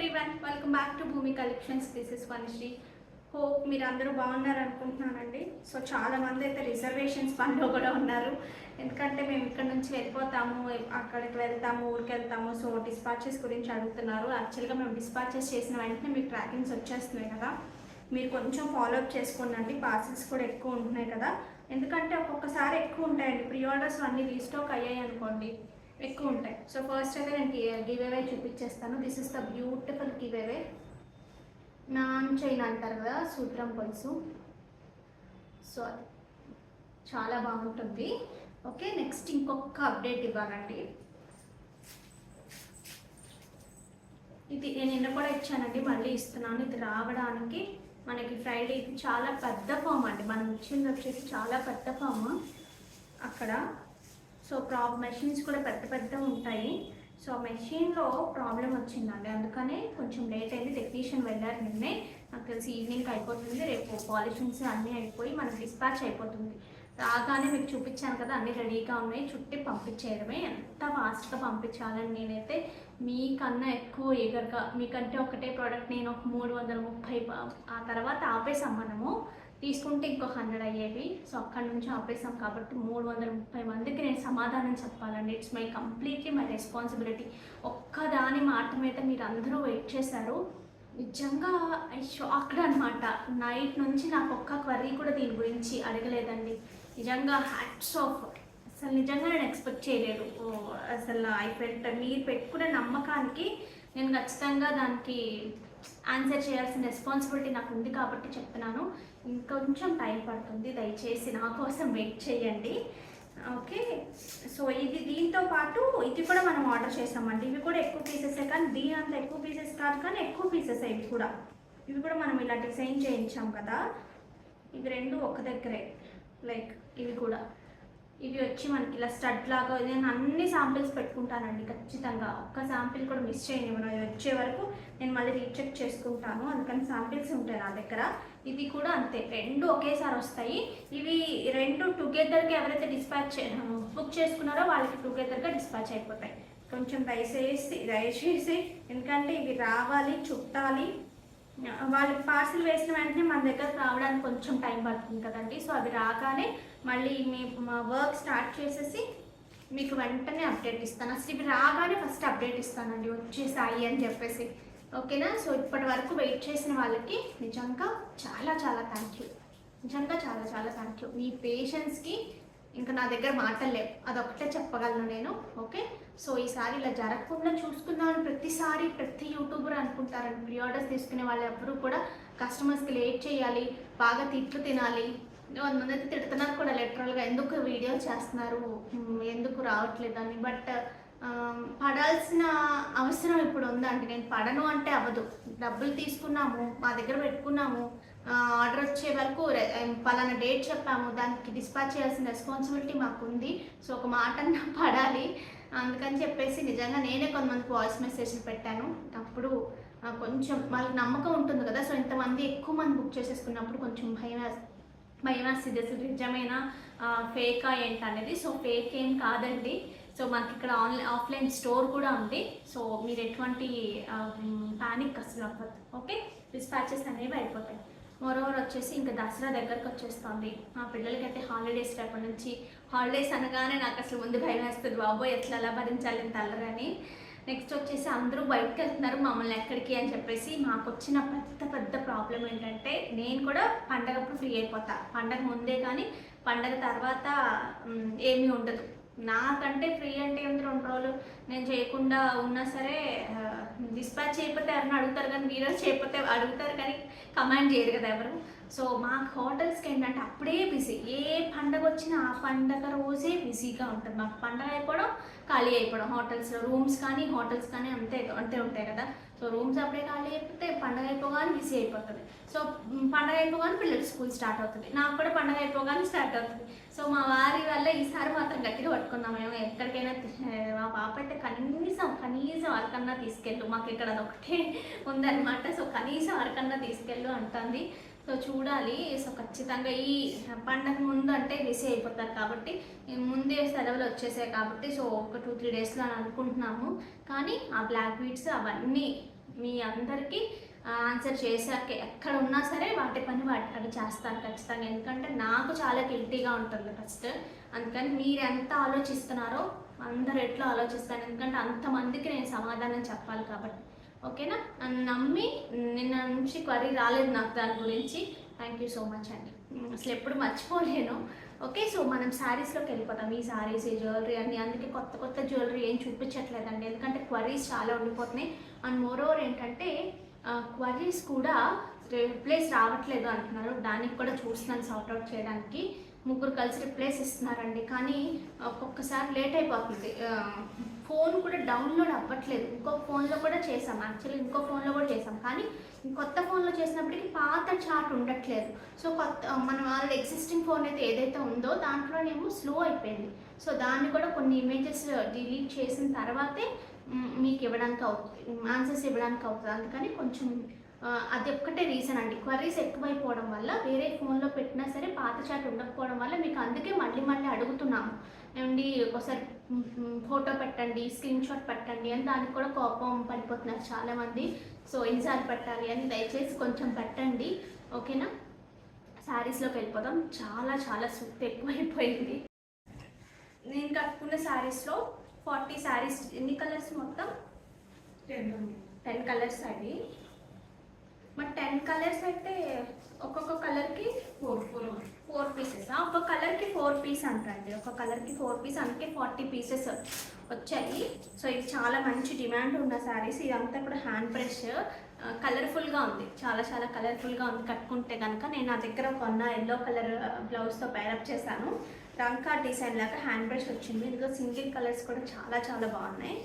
Everyone, welcome back to Bhoomi collections. This is Vanisri. Hope మీరు అందరూ బాగున్నారు అనుకుంటున్నానండి. సో చాలామంది అయితే రిజర్వేషన్స్ పనిలో కూడా ఉన్నారు. ఎందుకంటే మేము ఇక్కడ నుంచి వెళ్ళిపోతాము, అక్కడికి వెళ్తాము, ఊరికి వెళ్తాము. సో డిస్పాచెస్ గురించి అడుగుతున్నారు. యాక్చువల్గా మేము డిస్పాచెస్ చేసిన వెంటనే మీకు ట్రాకింగ్స్ వచ్చేస్తున్నాయి కదా, మీరు కొంచెం ఫాలోఅప్ చేసుకోండి. పార్సిల్స్ కూడా ఎక్కువ ఉంటున్నాయి కదా, ఎందుకంటే ఒక్కొక్కసారి ఎక్కువ ఉంటాయండి. ప్రీ ఆర్డర్స్ అన్నీ రీస్టాక్ అయ్యాయి అనుకోండి, ఎక్కువ ఉంటాయి. సో ఫస్ట్ అయితే నేను గివ్ అవే చూపించేస్తాను. This is the beautiful give away. Non chain అంటారు కదా, సూత్రం పొలుసు. సో అది చాలా బాగుంటుంది. ఓకే, నెక్స్ట్ ఇంకొక అప్డేట్ ఇవ్వాలండి. ఇది నేను నిన్న కూడా ఇచ్చానండి, మళ్ళీ ఇస్తున్నాను. ఇది రావడానికి మనకి ఫ్రైడే. ఇది చాలా పెద్ద ఫామ్ అండి, మనం ఇచ్చింది వచ్చేసి చాలా పెద్ద ఫామ్ అక్కడ. సో మెషిన్స్ కూడా పెద్ద పెద్ద ఉంటాయి. సో మెషిన్లో ప్రాబ్లం వచ్చిందండి, అందుకనే కొంచెం లేట్ అయింది. టెక్నీషియన్ వెళ్ళారు నిన్నే, నాకు తెలిసి ఈవినింగ్ అయిపోతుంది. రేపు పాలిషన్స్ అన్నీ అయిపోయి మనకు డిస్పాచ్ అయిపోతుంది. రాగానే మీకు చూపించాను కదా, అన్నీ రెడీగా ఉన్నాయి, చుట్టి పంపించేయడమే. ఎంత ఫాస్ట్గా పంపించాలని నేనైతే మీకన్నా ఎక్కువ ఈగర్గా, మీకంటే ఒకటే ప్రోడక్ట్ నేను ఒక 330, ఆ తర్వాత ఆపేసాం మనము. తీసుకుంటే ఇంకో 100 అయ్యేవి. సో అక్కడి నుంచి ఆపేసాం కాబట్టి 330 మందికి నేను సమాధానం చెప్పాలండి. It's my completely my responsibility. ఒక్కదాని మాట మీద మీరు అందరూ వెయిట్ చేశారు. నిజంగా షాక్డ్ అనమాట. నైట్ నుంచి నాకు ఒక్క క్వరీ కూడా దీని గురించి అడగలేదండి. నిజంగా హ్యాట్స్ ఆఫ్. అసలు నిజంగా నేను ఎక్స్పెక్ట్ చేయలేదు. అసలు మీరు పెట్టుకునే నమ్మకానికి నేను ఖచ్చితంగా దానికి ఆన్సర్ చేయాల్సిన రెస్పాన్సిబిలిటీ నాకు ఉంది కాబట్టి చెప్తున్నాను. ఇంకొంచెం టైం పడుతుంది, దయచేసి నా కోసం వెయిట్ చేయండి. ఓకే, సో దీంతో పాటు ఇది కూడా మనం ఆర్డర్ చేసామండి. ఇవి కూడా ఎక్కువ పీసెసే, కానీ దీని అంత ఎక్కువ పీసెస్ కాదు, కానీ ఎక్కువ పీసెస్ ఇవి కూడా మనం ఇలా డిజైన్ చేయించాం కదా. ఇవి రెండు ఒక దగ్గరే, లైక్ ఇవి వచ్చి మనకి ఇలా స్టడ్ లాగా. నేను అన్ని శాంపిల్స్ పెట్టుకుంటానండి ఖచ్చితంగా. ఒక్క శాంపిల్ కూడా మిస్ చేయని, మనం వచ్చే వరకు నేను మళ్ళీ రీచెక్ చేసుకుంటాను. అందుకని శాంపిల్స్ ఉంటాయి నా దగ్గర. ఇది కూడా అంతే, రెండు ఒకేసారి వస్తాయి. ఇవి రెండు టుగెదర్గా ఎవరైతే బుక్ చేసుకున్నారో వాళ్ళకి టుగెదర్గా డిస్పాచ్ అయిపోతాయి. కొంచెం దయచేసి ఎందుకంటే ఇవి రావాలి, చుట్టాలి. వాళ్ళకి పార్సిల్ వేసిన వెంటనే మన దగ్గరకు రావడానికి కొంచెం టైం పడుతుంది కదండి. సో అవి రాగానే మళ్ళీ మా వర్క్ స్టార్ట్ చేసేసి మీకు వెంటనే అప్డేట్ ఇస్తాను. అసలు ఇవి రాగానే ఫస్ట్ అప్డేట్ ఇస్తానండి, వచ్చేసాయి అని చెప్పేసి. ఓకేనా? సో ఇప్పటి వరకు వెయిట్ చేసిన వాళ్ళకి నిజంగా చాలా చాలా థ్యాంక్ యూ. నిజంగా చాలా చాలా థ్యాంక్ యూ. మీ పేషెన్స్కి ఇంకా నా దగ్గర మాటలు లేవు, అదొకటే చెప్పగలను నేను. ఓకే, సో ఈసారి ఇలా జరగకుండా చూసుకున్నాను. ప్రతిసారి ప్రతి యూట్యూబర్ అనుకుంటారండి, ప్రీ ఆర్డర్స్ తీసుకునే వాళ్ళు ఎప్పుడూ కూడా కస్టమర్స్కి లేట్ చేయాలి, బాగా తిట్లు తినాలి. కొంతమంది అయితే తిడుతున్నారు కూడా లిటరల్గా, ఎందుకు వీడియో చేస్తున్నారు, ఎందుకు రావట్లేదని. బట్ పడాల్సిన అవసరం ఇప్పుడు ఉందండి. నేను పడను అంటే అవ్వదు. డబ్బులు తీసుకున్నాము, మా దగ్గర పెట్టుకున్నాము, ఆర్డర్ వచ్చే వరకు పలానా డేట్ చెప్పాము, దానికి డిస్పాచ్ చేయాల్సిన రెస్పాన్సిబిలిటీ మాకు ఉంది. సో ఒక మాట పడాలి. అందుకని చెప్పేసి నిజంగా నేనే కొంతమందికి వాయిస్ మెసేజ్లు పెట్టాను. అప్పుడు కొంచెం వాళ్ళకి నమ్మకం ఉంటుంది కదా. సో ఇంతమంది ఎక్కువ మంది బుక్ చేసేసుకున్నప్పుడు కొంచెం భయం వేస్తుంది, అసలు నిజమైన ఫేకా ఏంటనేది. సో ఫేక్ ఏం కాదండి. సో మాకు ఇక్కడ ఆఫ్లైన్ స్టోర్ కూడా ఉంది. సో మీరు ఎటువంటి ప్యానిక్ అసలు అవ్వదు. ఓకే, డిస్పాచెస్ అనేవి అయిపోతాయి. మరోవర్ వచ్చేసి ఇంకా దసరా దగ్గరకు వచ్చేస్తుంది. మా పిల్లలకి అయితే హాలిడేస్ రేపటి నుంచి. హాలిడేస్ అనగానే నాకు అసలు ముందు భయం వేస్తుంది, బాబోయ్ ఎట్లా ఎలా భరించాలి తల్లరని. నెక్స్ట్ వచ్చేసి అందరూ బయటకు వెళ్తున్నారు, మమ్మల్ని ఎక్కడికి అని చెప్పేసి. మాకు వచ్చిన పెద్ద ప్రాబ్లం ఏంటంటే, నేను కూడా పండగప్పుడు ఫ్రీ అయిపోతా. పండగ ముందే కానీ పండగ తర్వాత ఏమీ ఉండదు. నాకంటే ఫ్రీ అంటే 2 రోజులు నేను చేయకుండా ఉన్నా సరే, డిస్పాచ్ చేయకపోతే ఎవరిని అడుగుతారు, కానీ వీడియో చేయకపోతే అడుగుతారు, కానీ కమాండ్ చేయరు కదా ఎవరు. సో మాకు హోటల్స్కి ఏంటంటే అప్పుడే బిజీ. ఏ పండగ వచ్చినా ఆ పండగ రోజే బిజీగా ఉంటుంది. మాకు పండగ అయిపోవడం, ఖాళీ అయిపోవడం. రూమ్స్ కానీ హోటల్స్ కానీ అంతే ఉంటాయి కదా. సో రూమ్స్ అప్పుడే ఖాళీ అయిపోతే పండగ అయిపోగానే బిజీ అయిపోతుంది. సో పండగ అయిపోగానే పిల్లలు స్కూల్ స్టార్ట్ అవుతుంది, నాకు కూడా పండగ అయిపోగానే స్టార్ట్ అవుతుంది. సో మా వారి వల్ల ఈసారి మాత్రం గట్టిగా పట్టుకున్నాం. మేము ఎక్కడికైనా మా పాప అయితే కనీసం అరకన్నా తీసుకెళ్ళు, మాకు ఇక్కడ అదొకటే ఉందన్నమాట. సో కనీసం అరకన్నా తీసుకెళ్ళు అంటుంది. సో చూడాలి. సో ఖచ్చితంగా ఈ పండగ ముందు అంటే బిజీ అయిపోతారు కాబట్టి ముందే సెలవులు వచ్చేసాయి కాబట్టి సో ఒక 2-3 డేస్లో అని అనుకుంటున్నాము. కానీ ఆ బ్లాక్ బీడ్స్ అవన్నీ మీ అందరికీ ఆన్సర్ చేశాక ఎక్కడ ఉన్నా సరే వాటి పని అవి చేస్తాను ఖచ్చితంగా. ఎందుకంటే నాకు చాలా గిల్టీగా ఉంటుంది ఫస్ట్. అందుకని మీరు ఎంత ఆలోచిస్తున్నారో అందరు ఎట్లా ఆలోచిస్తాను, ఎందుకంటే అంతమందికి నేను సమాధానం చెప్పాలి కాబట్టి. ఓకేనా? నన్ను నమ్మి నిన్న నుంచి క్వరీ రాలేదు నాకు దాని గురించి. థ్యాంక్ యూ సో మచ్ అండి, అసలు ఎప్పుడు మర్చిపోలేను. ఓకే, సో మనం శారీస్లోకి వెళ్ళిపోతాం. ఈ శారీస్, ఈ జ్యువెలరీ అన్ని, అందుకే కొత్త కొత్త జ్యువెలరీ ఏం చూపించట్లేదండి, ఎందుకంటే క్వరీస్ చాలా ఉండిపోతున్నాయి. అండ్ మోరోవర్ ఏంటంటే క్వరీస్ కూడా రిప్లేస్ రావట్లేదు అంటున్నారు. దానికి కూడా చూస్తున్నాను సార్ట్అవుట్ చేయడానికి. 3 కలిసి రిప్లేస్ ఇస్తున్నారండి, కానీ ఒక్కొక్కసారి లేట్ అయిపోతుంది. ఫోన్ కూడా డౌన్లోడ్ అవ్వట్లేదు. ఇంకో ఫోన్లో కూడా చేసాం, యాక్చువల్లీ ఇంకో ఫోన్లో కూడా చేసాం, కానీ కొత్త ఫోన్లో చేసినప్పటికీ పాత చార్ట్ ఉండట్లేదు. సో మనం ఆల్రెడీ ఎగ్జిస్టింగ్ ఫోన్ అయితే ఏదైతే ఉందో దాంట్లోనేమో స్లో అయిపోయింది. సో దాన్ని కూడా కొన్ని ఇమేజెస్ డిలీట్ చేసిన తర్వాతే మీకు ఇవ్వడానికి అవుతుంది, ఆన్సర్స్ ఇవ్వడానికి అవుతుంది. అందుకని కొంచెం అది ఒక్కటే రీజన్ అండి. క్వరీస్ ఎక్కువైపోవడం వల్ల వేరే ఫోన్లో పెట్టినా సరే పాత చాట్ ఉండకపోవడం వల్ల మీకు అందుకే మళ్ళీ మళ్ళీ అడుగుతున్నాము. ఏమండి ఒకసారి ఫోటో పెట్టండి, స్క్రీన్ షాట్ పెట్టండి అని, దానికి కూడా కోపం పడిపోతున్నారు చాలామంది. సో ఎన్నిసార్లు పెట్టాలి అని, దయచేసి కొంచెం పెట్టండి. ఓకేనా? శారీస్లోకి వెళ్ళిపోదాం. చాలా చాలా సుత్తి ఎక్కువైపోయింది. నేను కట్టుకున్న శారీస్లో 40 శారీస్. ఎన్ని కలర్స్ మొత్తం? 10 కలర్స్ అండి. మరి 10 కలర్స్ అయితే ఒక్కొక్క కలర్కి 4 పీసెస్. ఒక్కొక్క కలర్కి 4 పీస్ అంటండి, ఒక్కొక్క కలర్కి 4 పీస్, అందుకే 40 పీసెస్ వచ్చాయి. సో ఇది చాలా మంచి డిమాండ్ ఉన్న శారీస్. ఇదంతా కూడా హ్యాండ్ బ్రష్, కలర్ఫుల్గా ఉంది, చాలా చాలా కలర్ఫుల్గా ఉంది. కట్టుకుంటే కనుక నేను నా దగ్గర కొన్న ఎల్లో కలర్ బ్లౌజ్తో పేరప్ చేశాను. రంకా డిజైన్ లాగా హ్యాండ్ బ్రష్ వచ్చింది. ఇందులో సింగిల్ కలర్స్ కూడా చాలా చాలా బాగున్నాయి.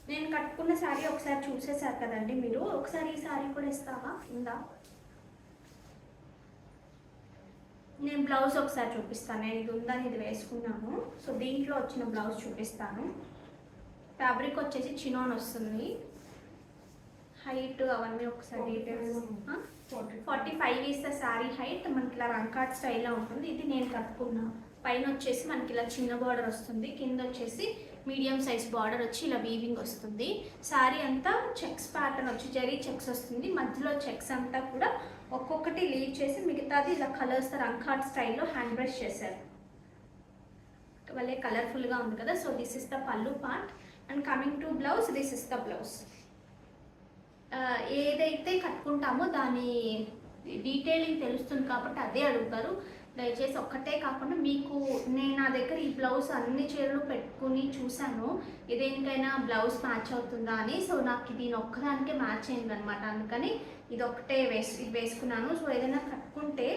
నేను కట్టుకున్న శారీ ఒకసారి చూసేసారు కదండి మీరు, ఒకసారి ఈ శారీ కూడా ఇస్తావా? ఉందా? నేను బ్లౌజ్ ఒకసారి చూపిస్తాను. నేను ఇది ఉందని ఇది వేసుకున్నాను. సో దీంట్లో వచ్చిన బ్లౌజ్ చూపిస్తాను. ఫ్యాబ్రిక్ వచ్చేసి చినాన్ వస్తుంది. హైట్ అవన్నీ ఒకసారి details. 45 is the sari height. మనకి ఇలా రంకాట్ స్టైల్లో ఉంటుంది. ఇది నేను కట్టుకున్నా. పైన వచ్చేసి మనకి ఇలా చిన్న బార్డర్ వస్తుంది, కింద వచ్చేసి మీడియం సైజ్ బార్డర్ వచ్చి ఇలా వీవింగ్ వస్తుంది. శారీ అంతా చెక్స్ ప్యాటర్న్ వచ్చి జరీ చెక్స్ వస్తుంది. మధ్యలో చెక్స్ అంతా కూడా ఒక్కొక్కటి లీవ్ చేసి మిగతాది ఇలా కలర్స్ రంకాట్ స్టైల్లో హ్యాండ్ బ్రష్ చేశారు. వాళ్ళే కలర్ఫుల్గా ఉంది కదా. సో దిస్ ఇస్ ద పల్లు part. And coming to blouse, this is the blouse. ఏదైతే కట్టుకుంటామో దాని డీటెయిలింగ్ తెలుస్తుంది కాబట్టి అదే అడుగుతారు. దయచేసి ఒక్కటే కాకుండా మీకు నేను నా దగ్గర ఈ బ్లౌజ్ అన్ని చీరలు పెట్టుకుని చూశాను, దేనికైనా బ్లౌజ్ మ్యాచ్ అవుతుందా అని. సో నాకు దీని ఒక్కదానికే మ్యాచ్ అయింది అనమాట. అందుకని ఇది ఒక్కటే ఇది వేసుకున్నాను. సో ఏదైనా కట్టుకుంటే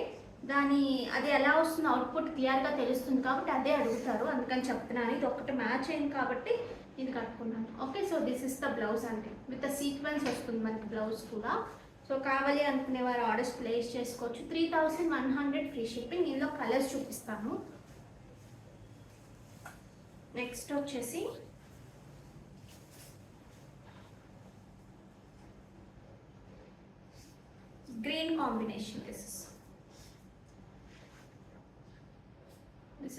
అది ఎలా వస్తుందో అవుట్పుట్ క్లియర్గా తెలుస్తుంది కాబట్టి అదే అడుగుతారు, అందుకని చెప్తున్నాను. ఇది ఒక్కటి మ్యాచ్ అయింది కాబట్టి ఇది కట్టుకున్నాను. Okay, so this is the blouse అంటే విత్ సీక్వెన్స్ వస్తుంది మనకి బ్లౌజ్ కూడా. సో కావాలి అనుకునే వారు ఆర్డర్స్ ప్లేస్ చేసుకోవచ్చు. 3100 ఫ్రీ షిప్పింగ్. ఇందులో కలర్స్ చూపిస్తాను. నెక్స్ట్ వచ్చేసి green combination. This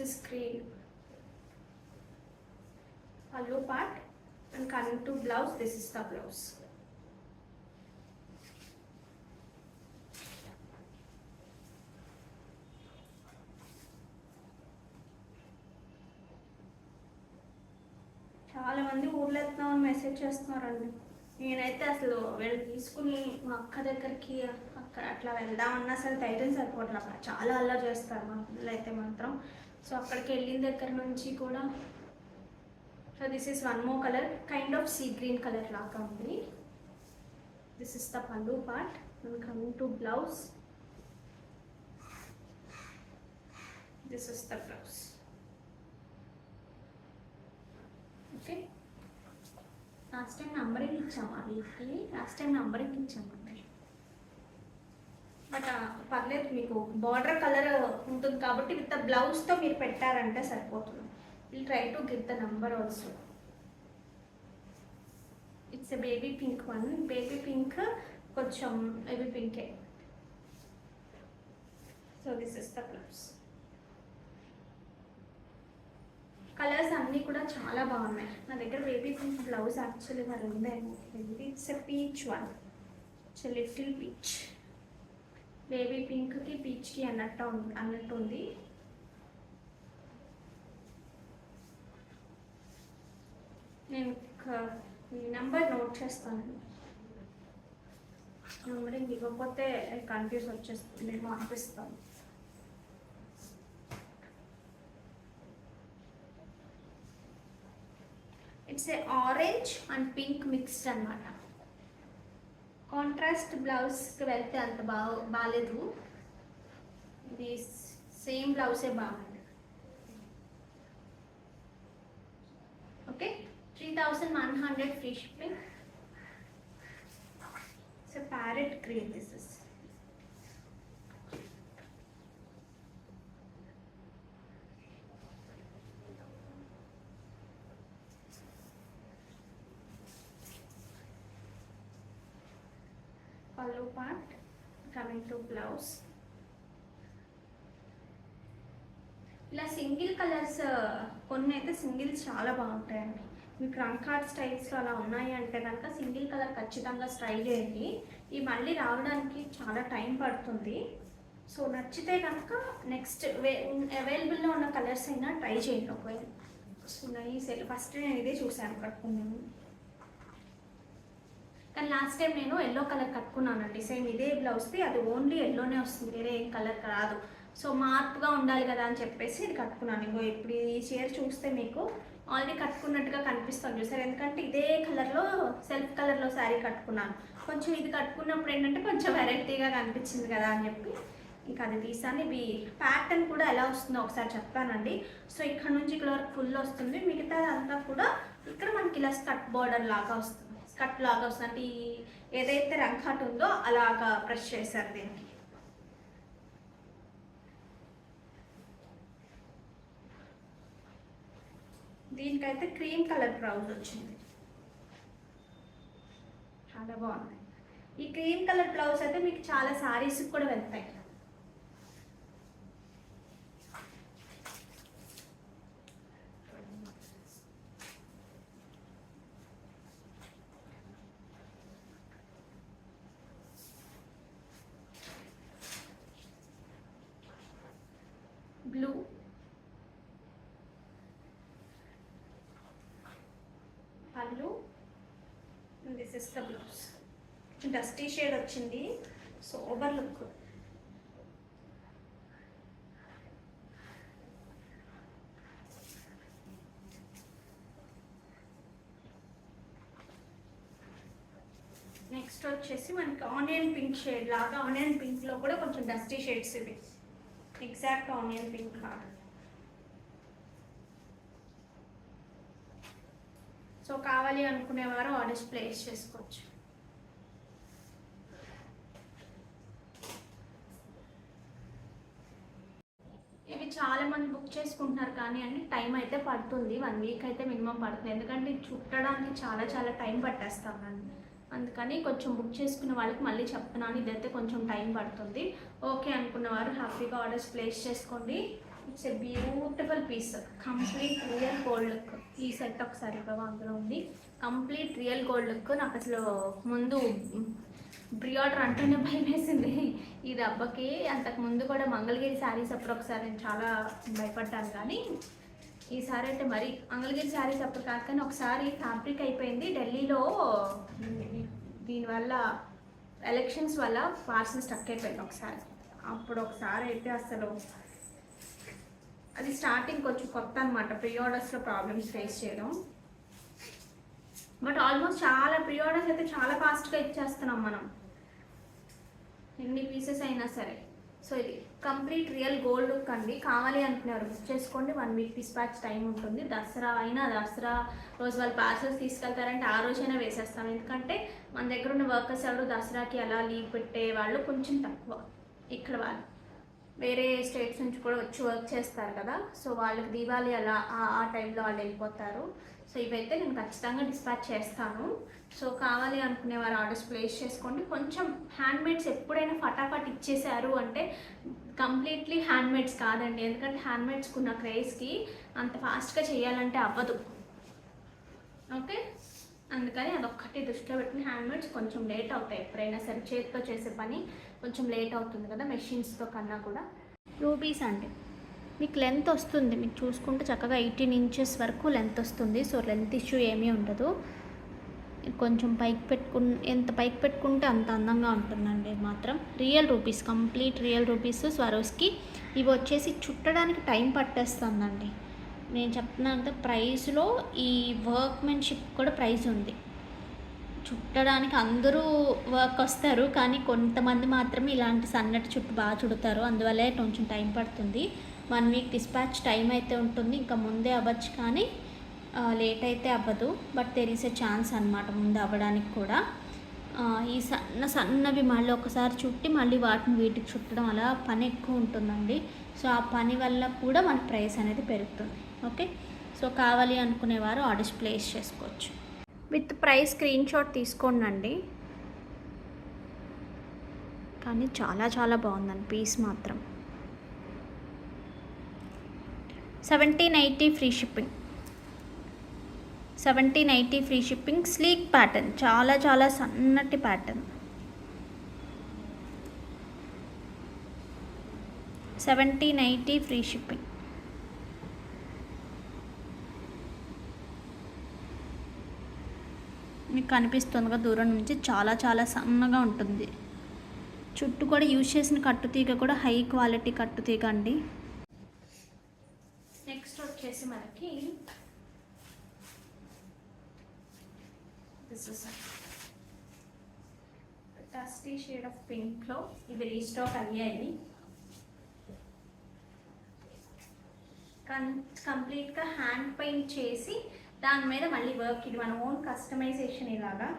is green pallu part. And coming to blouse, this is the blouse. చాలా మంది ఊర్లో వెళ్తున్నామని మెసేజ్ చేస్తున్నారండి. నేనైతే అసలు వెళ్ళి తీసుకుని మా అక్క దగ్గరికి అక్కడ అట్లా వెళ్దామన్నా సరే ధైర్యం సరిపోవట్లే. అక్కడ చాలా అల్లరి చేస్తారు మా పిల్లలు అయితే మాత్రం. సో అక్కడికి వెళ్ళిన దగ్గర నుంచి కూడా. So this is one more colour, kind of sea green colour లాగా ఉంది. దిస్ ఇస్ ద పల్లు part. And coming to blouse, this is the blouse. Okay, last time numbering ఇచ్చాము వీటికి, లాస్ట్ టైం నంబరింగ్ ఇచ్చామండి. బట్ పర్లేదు, మీకు border colour ఉంటుంది కాబట్టి విత్ బ్లౌజ్తో మీరు పెట్టారంటే సరిపోతుంది. Will try to give the number also. It's a baby pink one. Baby pink కొంచెం బేబీ పింకే. So this is the blouse. Colours అన్నీ కూడా చాలా బాగున్నాయి. నా దగ్గర బేబీ పింక్ బ్లౌజ్ యాక్చువల్లీ మరి ఉందేమో. It's a peach one, it's a little peach. Baby పింక్కి పీచ్కి అన్నట్టుంది. నేను నెంబర్ నోట్ చేస్తాను. నెంబరింగ్ ఇవ్వకపోతే కన్ఫ్యూజ్ వచ్చేస్తుంది, నేను పంపిస్తాను. It's a orange and pink mixed అనమాట. కాంట్రాస్ట్ బ్లౌజ్కి వెళ్తే అంత బాగాలేదు. ఇది సేమ్ బ్లౌజే బాగుంది. Okay, 3100 free shipping. It's a parrot green. This is pallu part. Coming to blouse. ఇలా సింగిల్ కలర్స్ కొన్ని అయితే సింగిల్స్ చాలా బాగుంటాయండి. మీకు రంకార్డ్ స్టైల్స్లో అలా ఉన్నాయి అంటే కనుక సింగిల్ కలర్ ఖచ్చితంగా ట్రై చేయండి. ఈ మళ్ళీ రావడానికి చాలా టైం పడుతుంది. సో నచ్చితే కనుక నెక్స్ట్ అవైలబుల్లో ఉన్న కలర్స్ అయినా ట్రై చేయండి. ఒకవేళ వస్తున్నాయి ఫస్ట్ నేను ఇదే చూసాను కట్టుకున్నాను, కానీ లాస్ట్ టైం నేను ఎల్లో కలర్ కట్టుకున్నానండి. సేమ్ ఇదే బ్లౌజ్ది, అది ఓన్లీ ఎల్లోనే వస్తుంది, వేరే ఏం కలర్ రాదు. సో మార్పుగా ఉండాలి కదా అని చెప్పేసి ఇది కట్టుకున్నాను. ఇంకో ఇప్పుడు ఈ చీర చూస్తే మీకు ఆల్రెడీ కట్టుకున్నట్టుగా కనిపిస్తుంది చూసారు, ఎందుకంటే ఇదే కలర్లో సెల్ఫ్ కలర్లో శారీ కట్టుకున్నాను. కొంచెం ఇది కట్టుకున్నప్పుడు ఏంటంటే కొంచెం వెరైటీగా కనిపించింది కదా అని చెప్పి ఇంకా అది తీసాను. ఇవి ప్యాటర్న్ కూడా ఎలా వస్తుందో ఒకసారి చెప్తానండి. సో ఇక్కడ నుంచి ఇక్కడ వరకు ఫుల్ వస్తుంది, మిగతా అంతా కూడా ఇక్కడ మనకి ఇలా స్కర్ట్ బోర్డర్ లాగా వస్తుంది, స్కర్ట్ లాగా వస్తుంది. అంటే ఏదైతే రంకాట్ ఉందో అలాగా ప్రెస్ చేశారు దీనికి. దీనికైతే క్రీమ్ కలర్ బ్లౌజ్ వచ్చింది, చాలా బాగుంది. ఈ క్రీమ్ కలర్ బ్లౌజ్ అయితే మీకు చాలా సారీస్ కూడా వెళ్తాయి. బ్లూ, పళ్ళు, this is the blouse. Dusty shade వచ్చింది, సోబర్ లుక్. నెక్స్ట్ వచ్చేసి మనకి ఆనియన్ పింక్ షేడ్ లాగా, ఆనియన్ పింక్లో కూడా కొంచెం డస్టీ షేడ్స్ ఇవి, ఎగ్జాక్ట్ ఆనియన్ పింక్ కాదు. సో కావాలి అనుకునేవారు ఆర్డర్స్ ప్లేస్ చేసుకోవచ్చు. ఇవి చాలా మంది బుక్ చేసుకుంటున్నారు, కానీ అండి టైం అయితే పడుతుంది, 1 వీక్ అయితే మినిమం పడుతుంది, ఎందుకంటే చుట్టడానికి చాలా చాలా టైం పట్టేస్తామండి. అందుకని కొంచెం బుక్ చేసుకున్న వాళ్ళకి మళ్ళీ చెప్తున్నాను, ఇదైతే కొంచెం టైం పడుతుంది. ఓకే అనుకున్న వారు హ్యాపీగా ఆర్డర్స్ ప్లేస్ చేసుకోండి. It's a beautiful piece, complete real gold look. ఈ సెట్ ఒకసారి బాగా అందులో ఉంది, కంప్లీట్ రియల్ గోల్డ్ లుక్. నాకు అసలు ముందు ప్రీ ఆర్డర్ అంటేనే భయం వేసింది ఈ దెబ్బకి. అంతకు ముందు కూడా మంగళగిరి శారీస్ అప్పుడు ఒకసారి నేను చాలా భయపడ్డాను, కానీ ఈసారి అయితే మరి మంగళగిరి శారీస్ అప్పుడు కాదు, కానీ ఒకసారి ఫ్యాబ్రిక్ అయిపోయింది ఢిల్లీలో. దీనివల్ల ఎలక్షన్స్ వల్ల పార్సల్ స్టక్ అయిపోయింది ఒకసారి. అప్పుడు ఒకసారి అయితే అసలు అది స్టార్టింగ్ కొంచెం కొత్త అనమాట, ప్రీ ఆర్డర్స్లో ప్రాబ్లమ్స్ ఫేస్ చేయడం. బట్ ఆల్మోస్ట్ చాలా ప్రీ ఆర్డర్స్ అయితే చాలా ఫాస్ట్గా ఇచ్చేస్తున్నాం మనం, ఎన్ని పీసెస్ అయినా సరే. సో ఇది కంప్లీట్ రియల్ గోల్డ్ లుక్ అండి. కావాలి అనుకున్నారు బుక్ చేసుకోండి, 1 వీక్ డిస్పాచ్ టైం ఉంటుంది. దసరా రోజు వాళ్ళు పార్సల్స్ తీసుకెళ్తారంటే ఆ రోజైనా వేసేస్తాం, ఎందుకంటే మన దగ్గర ఉన్న వర్కర్స్ ఎవరు దసరాకి అలా లీవ్ పెట్టే వాళ్ళు కొంచెం తక్కువ. ఇక్కడ వాళ్ళు వేరే స్టేట్స్ నుంచి కూడా వచ్చి వర్క్ చేస్తారు కదా, సో వాళ్ళకి దీవాలి అలా ఆ టైంలో వాళ్ళు వెళ్ళిపోతారు. సో ఇవైతే నేను ఖచ్చితంగా డిస్పాచ్ చేస్తాను. సో కావాలి అనుకునే వారు ఆర్డర్స్ ప్లేస్ చేసుకోండి. కొంచెం హ్యాండ్మేడ్స్ ఎప్పుడైనా ఫటాఫట్ ఇచ్చేసారు అంటే కంప్లీట్లీ హ్యాండ్మేడ్స్ కాదండి, ఎందుకంటే హ్యాండ్మేడ్స్కి ఉన్న క్రేజ్కి అంత ఫాస్ట్గా చేయాలంటే అవ్వదు. ఓకే, అందుకని అదొక్కటి దృష్టిలో పెట్టుకుని హ్యాండ్మేడ్స్ కొంచెం లేట్ అవుతాయి. ఎప్పుడైనా సరే చేతితో చేసే పని కొంచెం లేట్ అవుతుంది కదా మెషిన్స్తో కన్నా కూడా. రూబీస్ అండి మీకు లెంత్ వస్తుంది, మీకు చూసుకుంటే చక్కగా 18 ఇంచెస్ వరకు లెంత్ వస్తుంది. సో లెంత్ ఇష్యూ ఏమీ ఉండదు. కొంచెం పైకి ఎంత పైకి పెట్టుకుంటే అంత అందంగా ఉంటుందండి. మాత్రం real rupees, complete real rupees Swarovski. ఇవి వచ్చేసి చుట్టడానికి టైం పట్టేస్తుందండి. నేను చెప్తున్నాను కదా, ప్రైస్లో ఈ వర్క్మెన్షిప్ కూడా ప్రైస్ ఉంది. చుట్టడానికి అందరూ వర్క్ వస్తారు, కానీ కొంతమంది మాత్రమే ఇలాంటి సన్నటి చుట్టు బాగా చుడతారు. అందువల్లే కొంచెం టైం పడుతుంది. 1 వీక్ డిస్పాచ్ టైం అయితే ఉంటుంది. ఇంకా ముందే అవ్వచ్చు, కానీ లేట్ అయితే అవ్వదు. But there is a chance అనమాట ముందు అవ్వడానికి కూడా. ఈ సన్నవి మళ్ళీ ఒకసారి చుట్టి మళ్ళీ వీటికి చుట్టడం అలా పని ఎక్కువ ఉంటుందండి. సో ఆ పని వల్ల కూడా మన ప్రైస్ అనేది పెరుగుతుంది. ఓకే, సో కావాలి అనుకునేవారు ఆర్డర్స్ ప్లేస్ చేసుకోవచ్చు. విత్ ప్రైస్ స్క్రీన్ షాట్ తీసుకోండి. కానీ చాలా చాలా బాగుందండి పీస్ మాత్రం. 1780 free shipping. 1780 free shipping. Sleek pattern, చాలా చాలా సన్నటి ప్యాటర్న్. 1780 free shipping. మీకు కనిపిస్తుందిగా దూరం నుంచి, చాలా చాలా సన్నగా ఉంటుంది. చుట్టూ కూడా యూజ్ చేసిన కట్టుతీగ కూడా హై క్వాలిటీ కట్టుతీగ అండి. నెక్స్ట్ వచ్చేసి మనకి డస్టీ షేడ్ ఆఫ్ పింక్లో ఇవి రీస్టాక్ అయ్యాయి. కంప్లీట్గా హ్యాండ్ పెయింట్ చేసి దాని మీద మళ్ళీ వర్క్, ఇది మన ఓన్ కస్టమైజేషన్. ఇలాగా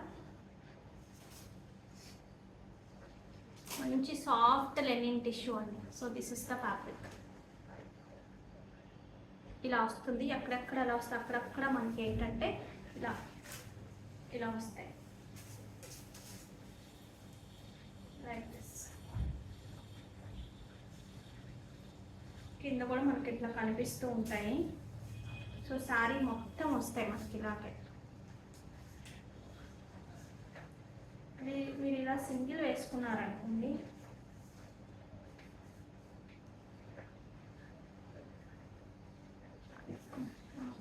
మంచి సాఫ్ట్ లెనిన్ టిష్యూ అండి. So this is the fabric. ఇలా వస్తుంది. ఎక్కడెక్కడ ఎలా వస్తుంది అక్కడక్కడ మనకి ఏంటంటే ఇలా వస్తాయి. Like this. కింద కూడా మనకి ఇట్లా కనిపిస్తూ ఉంటాయి. సో శారీ మొత్తం వస్తాయి మనకి ఇలాగే. మీరు ఇలా సింగిల్ వేసుకున్నారనుకోండి,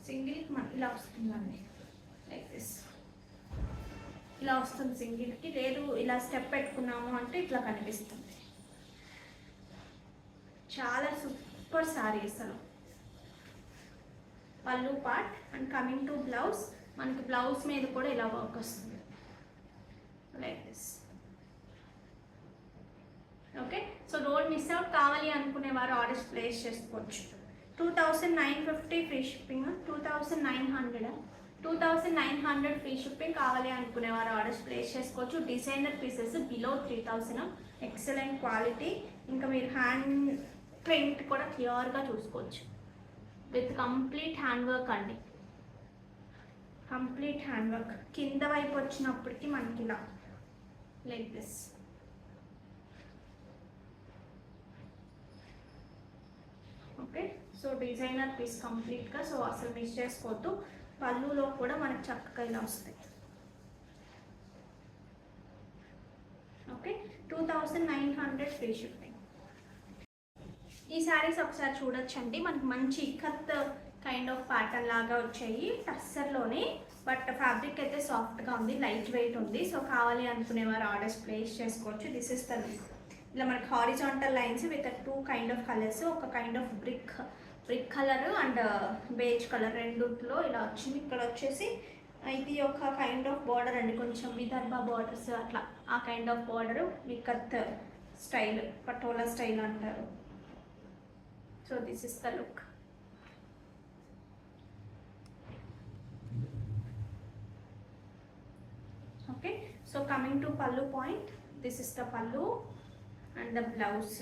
సింగిల్కి ఇలా వస్తుందండి. లైక్ దిస్ ఇలా వస్తుంది సింగిల్కి. లేదు ఇలా స్టెప్ పెట్టుకున్నాము అంటే ఇట్లా కనిపిస్తుంది. చాలా సూపర్ శారీ అసలు. పళ్ళు part and coming to blouse, మనకి బ్లౌజ్ మీద కూడా ఇలా వర్క్ వస్తుంది like this. Okay, so don't miss out. కావాలి అనుకునే వారు ఆర్డర్స్ ప్లేస్ చేసుకోవచ్చు. 2950 ఫ్రీ షిప్పింగ్. 2900 free shipping. కావాలి అనుకునేవారు ఆర్డర్స్ ప్లేస్ చేసుకోవచ్చు. Designer pieces below 3000, excellent quality. ఇంకా మీరు హ్యాండ్ ప్రింట్ కూడా క్లియర్గా చూసుకోవచ్చు. విత్ కంప్లీట్ హ్యాండ్ వర్క్ అండి, కంప్లీట్ హ్యాండ్ వర్క్. కింద వైపు వచ్చినప్పటికీ మనకి ఇలా like this. Okay, so designer piece కంప్లీట్గా. సో అసలు మిస్ చేసుకోవద్దు. పళ్ళులో కూడా మనకి చక్కగా ఇలా వస్తాయి. ఓకే, 2900 ఫ్రీ షిప్పింగ్. ఈ శారీస్ ఒకసారి చూడొచ్చండి. మనకి మంచి ఇక్కత్ కైండ్ ఆఫ్ ప్యాటర్న్ లాగా వచ్చాయి టస్సర్లోనే. బట్ ఫ్యాబ్రిక్ అయితే సాఫ్ట్గా ఉంది, లైట్ వెయిట్ ఉంది. సో కావాలి అనుకునేవారు ఆర్డర్స్ ప్లేస్ చేసుకోవచ్చు. This is the look. ఇలా మనకి horizontal lines with 2 kind of colours. ఒక kind of brick colour and beige colour రెండుట్లో ఇలా వచ్చింది. ఇక్కడ వచ్చేసి ఇది ఒక కైండ్ ఆఫ్ బార్డర్ అండి, కొంచెం విదర్భ బార్డర్స్ అట్లా ఆ kind of border. Ikat style, Patola style అంటారు. So this is the look. Okay, so coming to pallu point, this is the pallu and the blouse.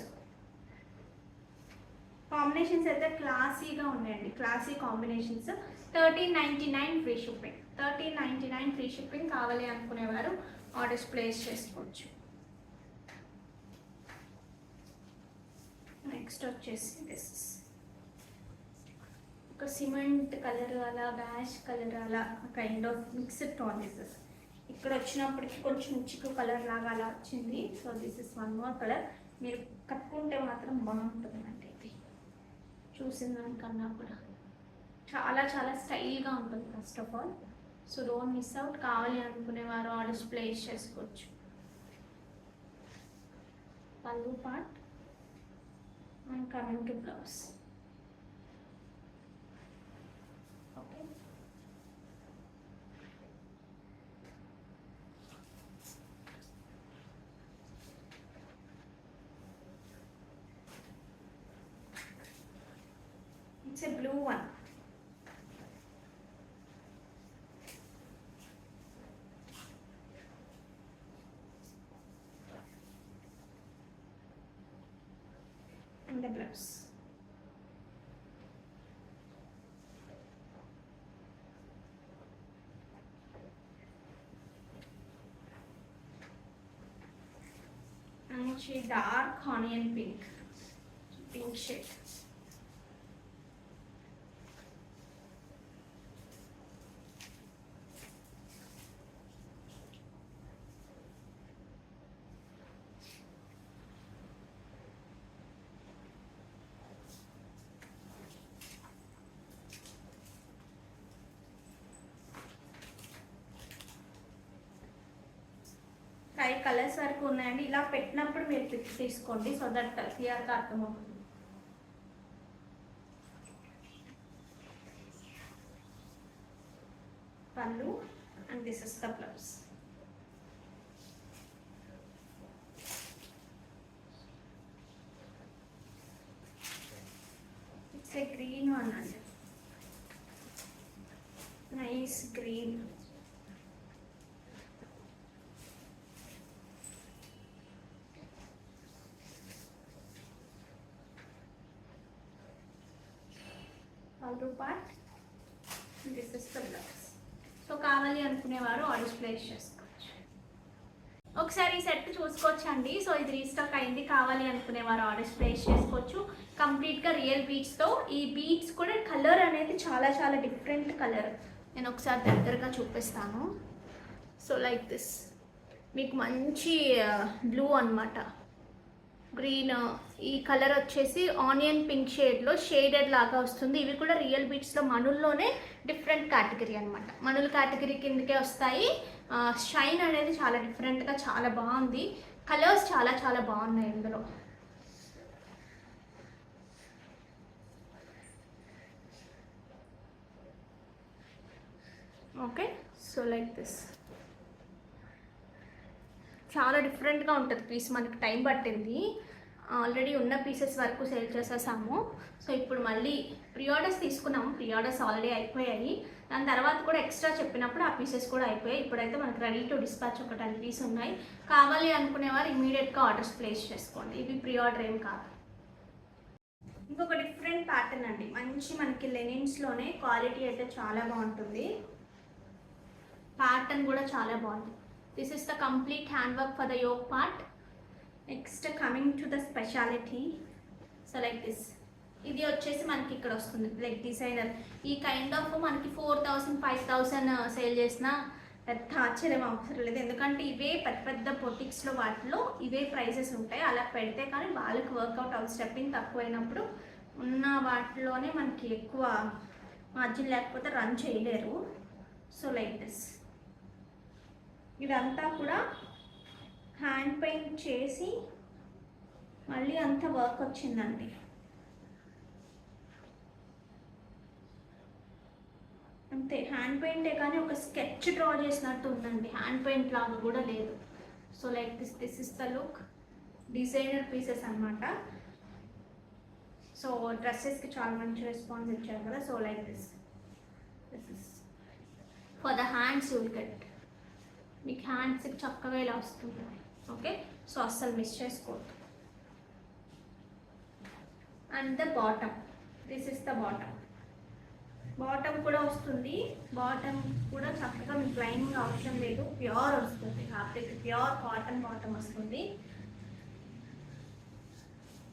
Combinations అయితే క్లాసీగా ఉన్నాయండి, classy combinations. 1399 free shipping. 1399 free shipping. కావాలి అనుకునేవారు ఆర్డర్స్ ప్లేస్ చేసుకోవచ్చు. Next వచ్చేసి this ఒక cement colour అలా బ్యాష్ కలర్ అలా kind of mixed tone. This ఇక్కడ వచ్చినప్పటికి కొంచెం చిక్కు కలర్ లాగా అలా వచ్చింది. So this is one more colour. మీరు కట్టుకుంటే మాత్రం బాగుంటుందండి. ఇది చూసిన దానికన్నా కూడా చాలా చాలా స్టైల్గా ఉంటుంది first of all. So don't miss out. కావాలి అనుకునేవారు ఆర్డర్స్ ప్లేస్ చేసుకోవచ్చు. పల్లు part and coming to blouse. Okay, it's a blue one. And the blouse. And she dark onion pink shade. Five colours వరకు ఉన్నాయండి. ఇలా పెట్టినప్పుడు మీరు పిక్స్ తీసుకోండి సో దట్ క్లియర్గా అర్థమవుతుంది. Pallu and this is the blouse. It's a green one అండి. Nice green. Pallu part, this is the blouse. So కావాలి అనుకునేవారు ఆర్డర్స్ ప్లేస్ చేసుకోవచ్చు. ఒకసారి ఈ సెట్ చూసుకోవచ్చండి. సో ఇది రీస్టాక్ అయింది. కావాలి అనుకునేవారు ఆర్డర్స్ ప్లేస్ చేసుకోవచ్చు. కంప్లీట్గా రియల్ బీడ్స్తో. ఈ బీడ్స్ కూడా కలర్ అనేది చాలా చాలా డిఫరెంట్ కలర్. నేను ఒకసారి దగ్గరగా చూపిస్తాను. సో లైక్ దిస్ మీకు మంచి బ్లూ అన్నమాట. గ్రీన్, ఈ కలర్ వచ్చేసి ఆనియన్ పింక్ షేడ్లో షేడెడ్ లాగా వస్తుంది. ఇవి కూడా రియల్ బీట్స్లో మణుల్లోనే డిఫరెంట్ కేటగిరీ అనమాట. మణుల కేటగిరీ కిందకే వస్తాయి. షైన్ అనేది చాలా డిఫరెంట్గా చాలా బాగుంది. కలర్స్ చాలా చాలా బాగున్నాయి ఇందులో. ఓకే, సో లైక్ దిస్ చాలా డిఫరెంట్గా ఉంటుంది పీస్. మనకి టైం పట్టింది. ఆల్రెడీ ఉన్న పీసెస్ వరకు సేల్ చేసేసాము. సో ఇప్పుడు మళ్ళీ ప్రీ ఆర్డర్స్ తీసుకున్నాము. ప్రీ ఆర్డర్స్ ఆల్రెడీ అయిపోయాయి. దాని తర్వాత కూడా ఎక్స్ట్రా చెప్పినప్పుడు ఆ పీసెస్ కూడా అయిపోయాయి. ఇప్పుడైతే మనకి రెడీ టు డిస్పాచ్ ఒక 10 పీస్ ఉన్నాయి. కావాలి అనుకునేవారు ఇమీడియట్గా ఆర్డర్స్ ప్లేస్ చేసుకోండి. ఇవి ప్రీ ఆర్డర్ ఏం కాదు. ఇంకొక డిఫరెంట్ ప్యాటర్న్ అండి. మంచి మనకి లెనిన్స్లోనే క్వాలిటీ అయితే చాలా బాగుంటుంది. ప్యాటర్న్ కూడా చాలా బాగుంది. This is the complete handwork for the yoke part. Next coming to the speciality. So like this. ఇది వచ్చేసి మనకి ఇక్కడ వస్తుంది లైక్ డిజైనర్. ఈ కైండ్ ఆఫ్ మనకి 4000 5000 సేల్ చేసిన పెద్ద ఆశ్చర్యం అవసరం లేదు. ఎందుకంటే ఇవే పెద్ద పెద్ద బొటిక్స్లో వాటిలో ఇవే ప్రైజెస్ ఉంటాయి. అలా పెడితే కానీ వాళ్ళకి వర్కౌట్ అవుట్ స్టెప్పింగ్ తక్కువైనప్పుడు ఉన్న వాటిలోనే మనకి ఎక్కువ మార్జిన్ లేకపోతే రన్ చేయలేరు. So like this. ఇదంతా కూడా హ్యాండ్ పెయింట్ చేసి మళ్ళీ అంతా వర్క్ వచ్చిందండి. అంతే, హ్యాండ్ పెయింటే కానీ ఒక స్కెచ్ డ్రా చేసినట్టు ఉందండి. హ్యాండ్ పెయింట్ లాగా కూడా లేదు. So like this is the look. Designer pieces అనమాట. సో డ్రెస్సెస్కి చాలా మంచి రెస్పాన్స్ ఇచ్చారు కదా. So like this is for the hands. You will get మీకు హ్యాండ్స్కి చక్కగా ఇలా వస్తుంది. ఓకే, సో అస్సలు మిస్ చేసుకోవద్దు. And the bottom, this is the bottom. Bottom కూడా వస్తుంది. బాటమ్ కూడా చక్కగా మీకు లైనింగ్ అవసరం లేదు, ప్యూర్ వస్తుంది ఫ్యాబ్రిక్, ప్యూర్ కాటన్ బాటమ్ వస్తుంది.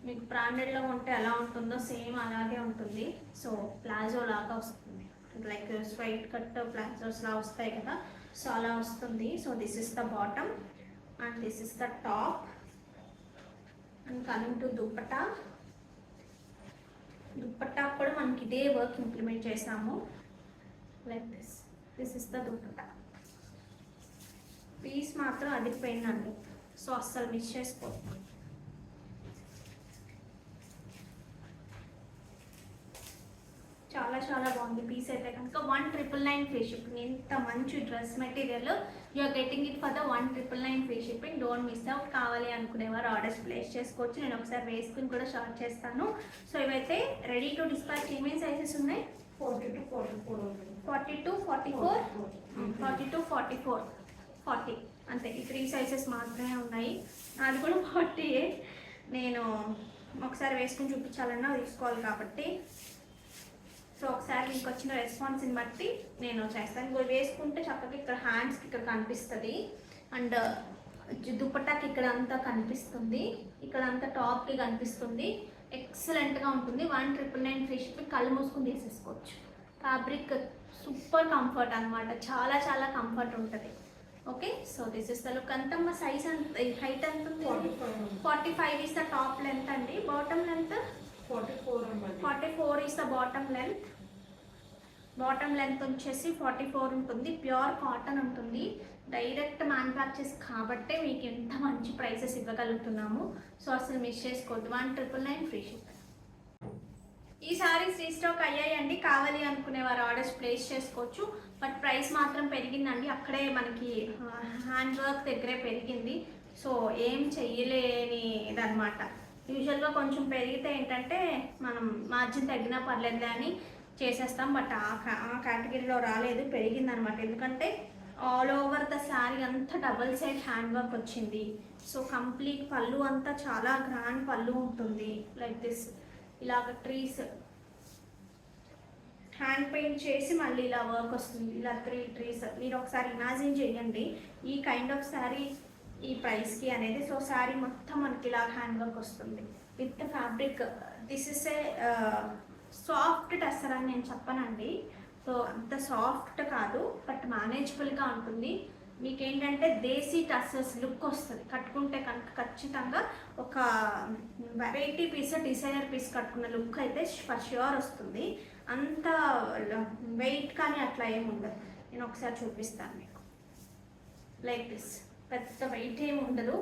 మీకు బ్రాండెడ్లో ఉంటే ఎలా ఉంటుందో సేమ్ అలాగే ఉంటుంది. సో ప్లాజో లాగా వస్తుంది, లైక్ స్ట్రైట్ కట్ ప్లాజోస్ లా వస్తాయి కదా, సో అలా వస్తుంది. So this is the bottom and this is the top. And coming to dupatta. Dupatta కూడా మనకి ఇదే వర్క్ ఇంప్లిమెంట్ చేసాము, like this. This is the dupatta. Piece మాత్రం అదిరిపోయిందండి, సో అస్సలు మిస్ చేసుకోవద్దు. చాలా చాలా బాగుంది పీస్ అయితే కనుక. 1,999 ఫ్రీ షిప్పింగ్. ఇంత మంచి dress material you are getting it for the 1,999 free shipping. Don't miss out. కావాలి అనుకునేవారు ఆర్డర్స్ ప్లేస్ చేసుకోవచ్చు. నేను ఒకసారి వేసుకుని కూడా షార్ట్ చేస్తాను. సో ఇవైతే రెడీ టు డిస్పాచ్. ఏమేమి సైజెస్ ఉన్నాయి? 42, 44, 42, 44, 40 అంతే. ఈ 3 సైజెస్ మాత్రమే ఉన్నాయి. అది కూడా 40. నేను ఒకసారి వేసుకుని చూపించాలన్నా తీసుకోవాలి కాబట్టి, సో ఒకసారి మీకు వచ్చిన రెస్పాన్స్ని బట్టి నేను చేస్తాను. ఇంకో వేసుకుంటే చక్కగా ఇక్కడ హ్యాండ్స్కి ఇక్కడ కనిపిస్తుంది, అండ్ దుపట్టాకి ఇక్కడ అంతా కనిపిస్తుంది, ఇక్కడ అంతా టాప్కి కనిపిస్తుంది. ఎక్సలెంట్గా ఉంటుంది. 1,999 ఫ్రీ షిప్పింగ్. కళ్ళు మూసుకుని తీసేసుకోవచ్చు. ఫ్యాబ్రిక్ సూపర్ కంఫర్ట్ అనమాట, చాలా చాలా కంఫర్ట్ ఉంటుంది. Okay, so this is the look. అంతా మా సైజ్ అంత, హైట్ ఎంత ఉంది? 45 ఇస్ ద టాప్ లెంత్ అండి. Bottom length 44 is the bottom length. Bottom length వచ్చేసి 44 ఉంటుంది. ప్యూర్ కాటన్ ఉంటుంది. డైరెక్ట్ మ్యానుఫ్యాక్చర్స్ కాబట్టే మీకు ఎంత మంచి ప్రైసెస్ ఇవ్వగలుగుతున్నాము. సో అసలు మిస్ చేసుకోవద్దు. 1,999 ఫ్రీ షిప్. ఈ సారీస్ రీస్టాక్ అయ్యాయండి. కావాలి అనుకునే వారు ఆర్డర్స్ ప్లేస్ చేసుకోవచ్చు. బట్ ప్రైస్ మాత్రం పెరిగిందండి. అక్కడే మనకి హ్యాండ్ వర్క్ దగ్గరే పెరిగింది. సో ఏం చెయ్యలేని ఇదనమాట. యూజువల్గా కొంచెం పెరిగితే ఏంటంటే మనం మార్జిన్ తగ్గినా పర్లేదు అని చేసేస్తాం. బట్ ఆ కేటగిరీలో రాలేదు, పెరిగిందనమాట. ఎందుకంటే ఆల్ ఓవర్ ద శారీ అంతా డబల్ సైడ్ హ్యాండ్ వర్క్ వచ్చింది. సో కంప్లీట్ పళ్ళు అంతా చాలా గ్రాండ్ పళ్ళు ఉంటుంది. లైక్ దిస్, ఇలాగ ట్రీస్ హ్యాండ్ పెయింట్ చేసి మళ్ళీ ఇలా వర్క్ వస్తుంది. ఇలా 3 ట్రీస్. మీరు ఒకసారి ఇమాజిన్ చేయండి ఈ కైండ్ ఆఫ్ శారీ ఈ ప్రైస్కి అనేది. సో శారీ మొత్తం మనకి ఇలా హ్యాండ్ వర్క్ వస్తుంది with fabric. This is a soft tussar అని నేను చెప్పనండి. సో అంత సాఫ్ట్ కాదు, బట్ మేనేజబుల్గా ఉంటుంది. మీకు ఏంటంటే దేశీ టస్సర్స్ లుక్ వస్తుంది. కట్టుకుంటే కనుక ఖచ్చితంగా ఒక వెరైటీ పీస్, డిజైనర్ పీస్ కట్టుకున్న లుక్ అయితే ఫర్ ష్యూర్ వస్తుంది. అంత వెయిట్ కానీ అట్లా ఏమి ఉండదు. నేను ఒకసారి చూపిస్తాను మీకు. లైక్ దిస్, పెద్ద వెయిట్ ఏమి ఉండదు.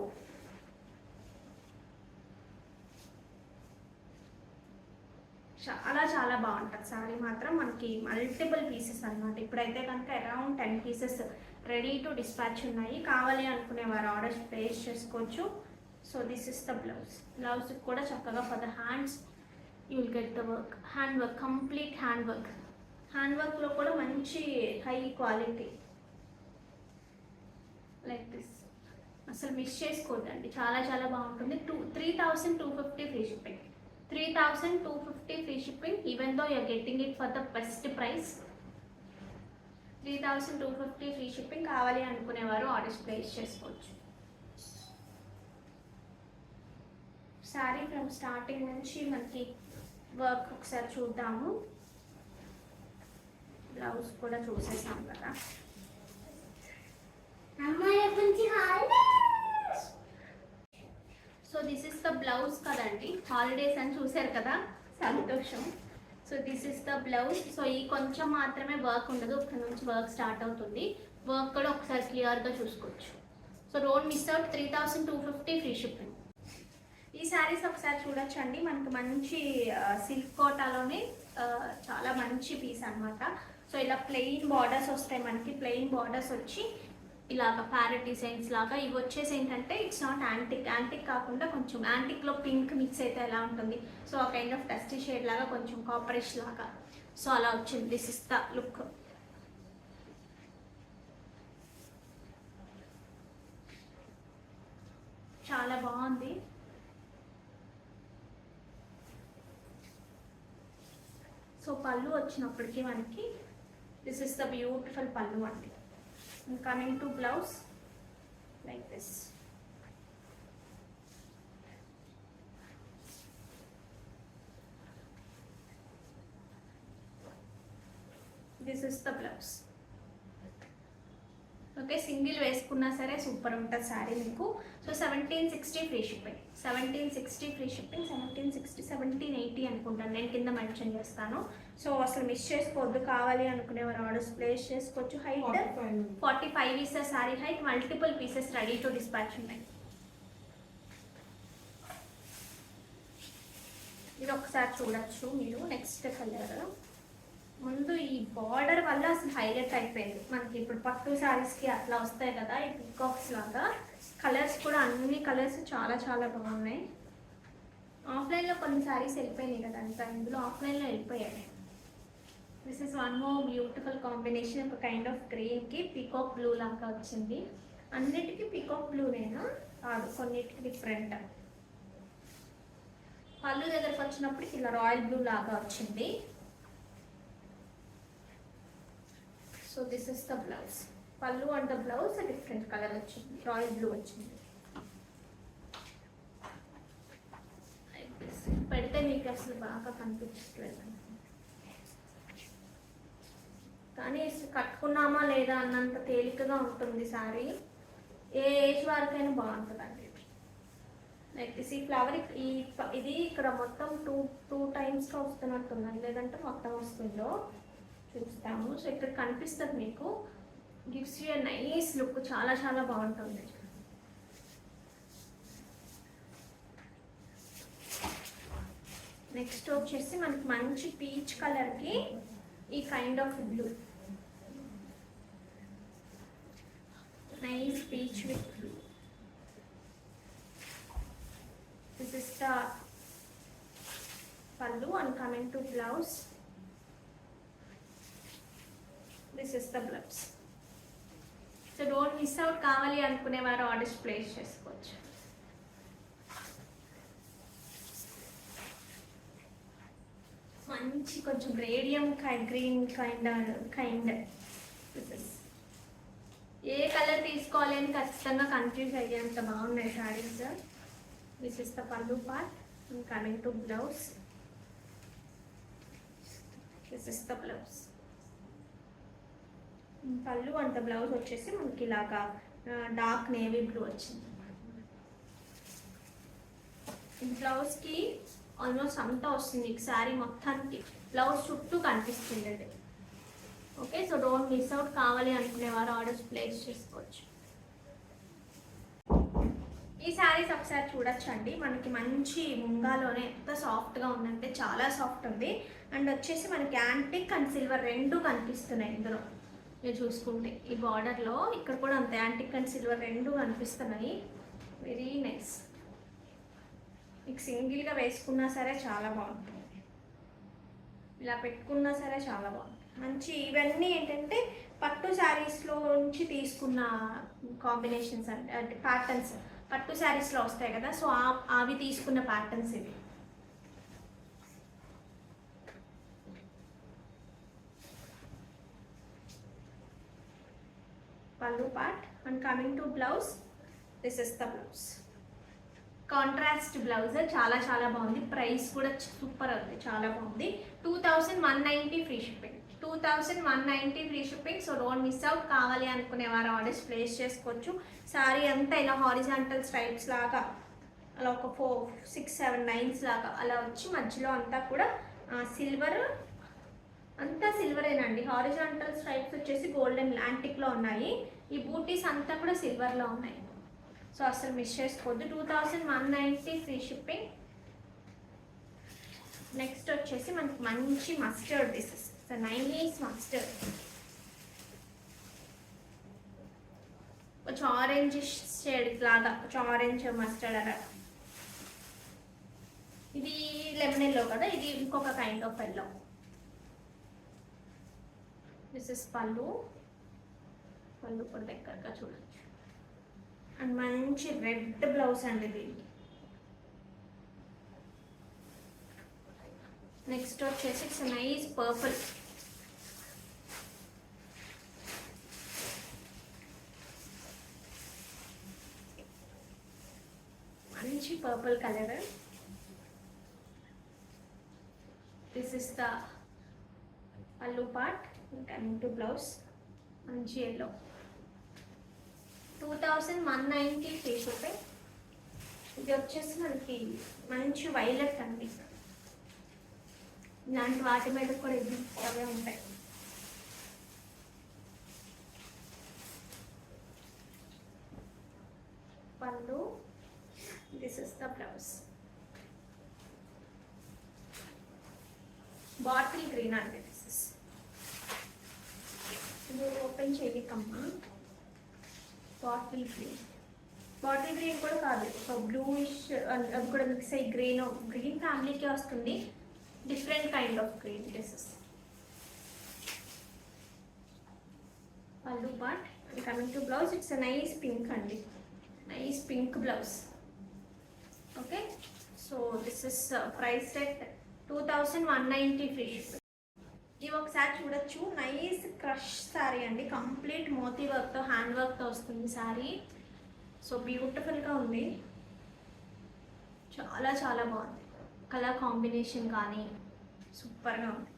చాలా చాలా బాగుంటుంది సారీ మాత్రం. మనకి మల్టిపుల్ పీసెస్ అనమాట. ఇప్పుడైతే కనుక around 10 pieces ready to dispatch ఉన్నాయి. కావాలి అనుకునే వారు ఆర్డర్స్ ప్లేస్ చేసుకోవచ్చు. So this is the blouse. Blouse కూడా చక్కగా for the hands you will get the work. Hand work, complete hand work. Hand వర్క్లో కూడా మంచి హై క్వాలిటీ. Like this. అసలు మిస్ చేసుకోవద్దండి, చాలా చాలా బాగుంటుంది. 3,250 free shipping. 3,250 free shipping. Even though you are getting it for the best price. 3,250 free shipping. కావాలి అనుకునేవారు ఆర్డర్స్ ప్లేస్ చేసుకోవచ్చు. శారీ ఫ్రమ్ స్టార్టింగ్ నుంచి మనకి వర్క్ ఒకసారి చూద్దాము. బ్లౌజ్ కూడా చూసేసాం కదా. So this is the blouse కదండి. హాలిడేస్ అని చూసారు కదా, సంతోషం. So this is the blouse. So ఈ కొంచెం మాత్రమే వర్క్ ఉండదు, ఇక్కడ నుంచి వర్క్ స్టార్ట్ అవుతుంది. వర్క్ కూడా ఒకసారి క్లియర్గా చూసుకోవచ్చు. So don't miss out. 3,250 free shipping. ఈ శారీస్ ఒకసారి చూడొచ్చండి. మనకు మంచి సిల్క్ కోటాలోనే చాలా మంచి పీస్ అనమాట. సో ఇలా ప్లెయిన్ బార్డర్స్ వస్తాయి మనకి. ప్లెయిన్ బార్డర్స్ వచ్చి ఇలాగ ప్యారెట్ డిజైన్స్ లాగా. ఇవి వచ్చేసి ఏంటంటే ఇట్స్ నాట్ యాంటిక్. యాంటిక్ కాకుండా కొంచెం యాంటిక్లో పింక్ మిక్స్ అయితే ఎలా ఉంటుంది, సో ఆ కైండ్ ఆఫ్ డస్టీ షేడ్ లాగా, కొంచెం కాపరిష్ లాగా. సో అలా వచ్చింది. This is the look. చాలా బాగుంది. సో పళ్ళు వచ్చినప్పటికీ మనకి దిస్ ఇస్ ద బ్యూటిఫుల్ పళ్ళు అండి. Coming to blouse like this. This is the blouse. Okay, single వేసుకున్నా సరే సూపర్ ఉంటుంది శారీ మీకు. So 1760 free shipping, 1760 free shipping, 1760 1780 అనుకుంటాను, నేను కింద మెన్షన్ చేస్తాను. సో అసలు మిస్ చేసుకోవద్దు, కావాలి అనుకునేవారు ఆర్డర్స్ ప్లేస్ చేసుకోవచ్చు. Height 45 is sari height, multiple pieces ready to dispatch ఉన్నాయి. ఇది ఒకసారి చూడొచ్చు మీరు. నెక్స్ట్ కలర్, ముందు ఈ బార్డర్ వల్ల అసలు హైలైట్ అయిపోయింది మనకి. ఇప్పుడు పట్టు శారీస్కి అట్లా వస్తాయి కదా ఈ పికాక్స్ లాగా. కలర్స్ కూడా అన్ని కలర్స్ చాలా చాలా బాగున్నాయి. ఆఫ్లైన్లో కొన్ని శారీస్ వెళ్ళిపోయినాయి కదా అంతా, ఇందులో ఆఫ్లైన్లో వెళ్ళిపోయాయి. This is one more beautiful combination. ఒక కైండ్ ఆఫ్ గ్రీన్కి పీకాక్ బ్లూ లాగా వచ్చింది. అన్నిటికీ పీకాక్ బ్లూనేనా కాదు, కొన్నిటికి డిఫరెంట్. పళ్ళు దగ్గరకు వచ్చినప్పుడు ఇలా రాయల్ బ్లూ లాగా వచ్చింది. So this is the blouse. Pallu and the blouse different colour వచ్చింది, రాయల్ బ్లూ వచ్చింది. పెడితే మీకు అసలు బాగా కనిపించట్లేదు, కానీ కట్టుకున్నామా లేదా అన్నంత తేలికగా ఉంటుంది శారీ. ఏ ఏజ్ వరకైనా బాగుంటుందండి. లైక్ దిస్ ఈ ఫ్లవర్ ఇది ఇక్కడ మొత్తం టూ టైమ్స్గా వస్తున్నట్టుందండి, లేదంటే మొత్తం వస్తుందో చూస్తాము. సో ఇక్కడ కనిపిస్తుంది మీకు, gives you a nice look, చాలా చాలా బాగుంటుంది. నెక్స్ట్ వచ్చేసి మనకి మంచి పీచ్ కలర్కి ఈ kind of blue, nice peach with blue. This is the pallu and coming to blouse, this is the blouse. So don't miss out, కావాలి అనుకునే వారు ఆర్డర్స్ ప్లేస్ చేసుకోవచ్చు. మంచి కొంచెం రేడియం గ్రీన్ కైండ్ ఏ కలర్ తీసుకోవాలి అని ఖచ్చితంగా కన్ఫ్యూజ్ అయ్యేంత బాగున్నాయి శారీస్. దిస్ ఇస్ ద పల్లు part and coming to blouse, this is the blouse. పల్లు అండ్ బ్లౌజ్ వచ్చేసి మనకి ఇలాగా డార్క్ నేవీ బ్లూ వచ్చింది. ఈ బ్లౌజ్కి ఆల్మోస్ట్ అంతా వస్తుంది, శారీ మొత్తానికి బ్లౌజ్ చుట్టూ కనిపిస్తుంది అది. Okay, so don't miss out, కావాలి అనుకునేవారు ఆర్డర్స్ ప్లేస్ చేసుకోవచ్చు. ఈ శారీస్ ఒకసారి చూడొచ్చండి, మనకి మంచి ముంగాలోనే ఎంత సాఫ్ట్గా ఉందంటే చాలా సాఫ్ట్ ఉంది. అండ్ వచ్చేసి మనకి యాంటిక్ అండ్ సిల్వర్ రెండు కనిపిస్తున్నాయి ఇందులో. మీరు చూసుకుంటే ఈ బార్డర్లో ఇక్కడ కూడా అంత యాంటిక్ అండ్ సిల్వర్ రెండు కనిపిస్తున్నాయి. Very nice. మీకు సింగిల్గా వేసుకున్నా సరే చాలా బాగుంటుంది, ఇలా పెట్టుకున్నా సరే చాలా బాగుంటుంది. మంచి ఇవన్నీ ఏంటంటే పట్టు శారీస్లో నుంచి తీసుకున్న కాంబినేషన్స్ అంటే ప్యాటర్న్స్, పట్టు శారీస్లో వస్తాయి కదా, సో అవి తీసుకున్న ప్యాటర్న్స్ ఇవి. పల్లు part and coming to blouse, this is the blouse. Contrast blouse చాలా చాలా బాగుంది, ప్రైస్ కూడా సూపర్ ఉంది, చాలా బాగుంది. 2190 free shipping, 2190 free shipping. So don't miss out, కావాలి అనుకునే వారు ఆర్డర్స్ ప్లేస్ చేసుకోవచ్చు. శారీ అంతా ఇలా హారిజాంటల్ స్ట్రైప్స్ లాగా అలా ఒక 4, 6, 7 లైన్స్ లాగా అలా వచ్చి మధ్యలో అంతా కూడా సిల్వర్, అంతా సిల్వరేనండి. హారిజాంటల్ స్ట్రైప్స్ వచ్చేసి గోల్డెన్ యాంటిక్లో ఉన్నాయి. ఈ బూటీస్ అంతా కూడా సిల్వర్లో ఉన్నాయి. సో అసలు మిస్ చేసుకోవద్దు. 2190 ఫ్రీ షిప్పింగ్. నెక్స్ట్ వచ్చేసి మనకి మంచి mustard, this is the nice mustard. కొంచెం ఆరెంజ్ షేడ్ లాగా, కొంచెం ఆరెంజ్ మస్టర్డ్ అలా. ఇది లెమన్ ఎల్లో కదా, ఇది ఇంకొక kind of yellow. This is పల్లు, పల్లు కూడా దగ్గరగా చూడొచ్చు. అండ్ మంచి రెడ్ బ్లౌజ్ అండి ఇది. నెక్స్ట్ వచ్చేసి ఇట్స్ నైస్ పర్పుల్. మంచి purple colour. This is the పల్లు పార్ట్. కమింగ్ టు బ్లౌజ్ మంచి ఎల్లో. 2190 free shipping. ఇది వచ్చేసి మనకి మంచి వైలెట్ అండి. ఇలాంటి వాటి మీద కూడా ఇది అవే ఉంటాయి. Pallu. This is the blouse. Bottle green అండి. దిస్ ఇస్ ఇది ఓపెన్ చేయకమ్మా. Bottle green. బాటిల్ గ్రీన్ కూడా కాదు, ఒక బ్లూయిష్ అది కూడా మిక్స్ అయ్యి గ్రీన్. గ్రీన్ ఫ్యామిలీకి వస్తుంది. Different kind of green. This is pallu part. And coming to blouse it's a nice pink అండి. Nice pink blouse. Okay, so this is price set 2190 free shipping. ఇవి ఒకసారి చూడొచ్చు. నైస్ క్రష్ శారీ అండి. Complete Moti వర్క్తో, hand వర్క్తో వస్తుంది శారీ. సో బ్యూటిఫుల్గా ఉంది. చాలా చాలా బాగుంది. కలర్ కాంబినేషన్ కానీ సూపర్గా ఉంది.